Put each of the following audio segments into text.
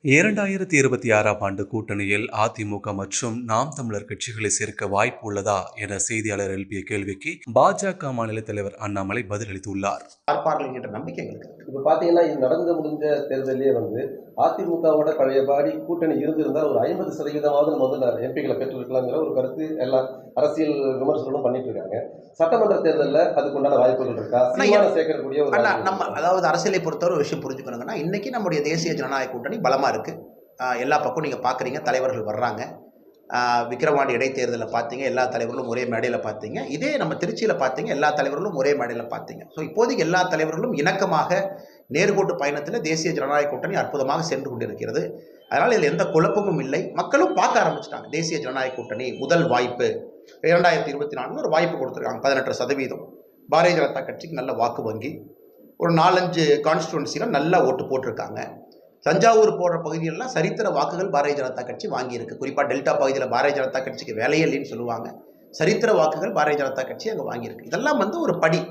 2026ஆம் ஆண்டு கூட்டணியில் அதிமுக மற்றும் நாம் தமிழர் கட்சிகளை சேர்க்க வாய்ப்பு உள்ளதா என செய்தியாளர் எழுப்பிய கேள்விக்கு பாஜக மாநில தலைவர் அண்ணாமலை பதிலளித்துள்ளார். நம்பிக்கை இப்ப பாத்தீங்கன்னா இது நடந்து முடிஞ்ச தேர்தலே அதிமுகவோட பழையபடி கூட்டணி இருந்திருந்தால் ஒரு 50% நம்ம எம்பிகளை பெற்றிருக்கலாங்கிற ஒரு கருத்து எல்லா அரசியல் விமர்சனங்களும் பண்ணிட்டு இருக்காங்க. சட்டமன்ற தேர்தலில் அதுக்குண்டான வாய்ப்புகள் இருக்கா? சேர்க்கக்கூடிய நம்ம அதாவது அரசியலை பொறுத்தவரை ஒரு விஷயம் புரிஞ்சுக்கணுங்கன்னா, இன்னைக்கு நம்முடைய தேசிய ஜனநாயக கூட்டணி பலமா இருக்கு. எல்லா பக்கம் நீங்க பாக்குறீங்க, தலைவர்கள் வர்றாங்க. விக்கிரவாண்டி இடைத்தேர்தலில் பார்த்தீங்க, எல்லா தலைவர்களும் ஒரே மேடையில் பார்த்தீங்க. இதே நம்ம திருச்சியில் பார்த்தீங்க, எல்லா தலைவர்களும் ஒரே மேடையில் பார்த்தீங்க. ஸோ இப்போதைக்கு எல்லா தலைவர்களும் இணக்கமாக நேர்கோட்டு பயணத்தில் தேசிய ஜனநாயக கூட்டணி அற்புதமாக சென்று கொண்டிருக்கிறது. அதனால் இதில் எந்த குழப்பமும் இல்லை. மக்களும் பார்க்க ஆரம்பிச்சிட்டாங்க. தேசிய ஜனநாயக கூட்டணி முதல் வாய்ப்பு 2024 ஒரு வாய்ப்பு கொடுத்துருக்காங்க. 18% பாரதிய ஜனதா கட்சிக்கு நல்ல வாக்கு வங்கி, ஒரு 4-5 கான்ஸ்டிடுவன்சியில் நல்லா ஓட்டு போட்டிருக்காங்க. தஞ்சாவூர் போன்ற பகுதிகளெலாம் சரித்திர வாக்குகள் பாரதிய ஜனதா கட்சி வாங்கியிருக்கு. குறிப்பாக டெல்டா பகுதியில் பாரதிய ஜனதா கட்சிக்கு வேலையே இல்லைன்னு சொல்லுவாங்க. சரித்திர வாக்குகள் பாரதிய ஜனதா கட்சி அங்கே வாங்கியிருக்கு. இதெல்லாம் ஒரு படி.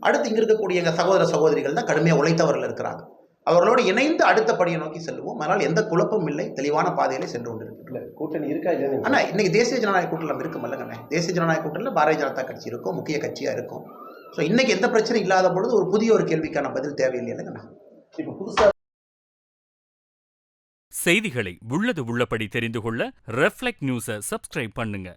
அடுத்து இங்கே இருக்கக்கூடிய எங்கள் சகோதர சகோதரிகள் தான் கடுமையாக உழைத்தவர்கள் இருக்கிறாங்க. அவர்களோடு இணைந்து அடுத்த படியை நோக்கி செல்வோம். அதனால் எந்த குழப்பமும் இல்லை. தெளிவான பாதையிலே சென்று கொண்டிருக்கு. கூட்டணி இருக்கா இல்லையா? ஆனால் இன்னைக்கு தேசிய ஜனநாயக கூட்டணி நம்ம இருக்கும் இல்லைங்கண்ணே. தேசிய ஜனநாயக கூட்டணியில் பாரதிய ஜனதா கட்சி இருக்கும், முக்கிய கட்சியாக இருக்கும். ஸோ இன்னைக்கு எந்த பிரச்சனையும் இல்லாத பொழுது ஒரு புதிய ஒரு கேள்விக்கான பதில் தேவையில்லை இல்லைங்கண்ணா. இப்போ புதுசாக செய்திகளை உள்ளது உள்ளபடி தெரிந்து கொள்ள ரெஃப்ளெக்ட் நியூஸை சப்ஸ்கிரைப் பண்ணுங்க.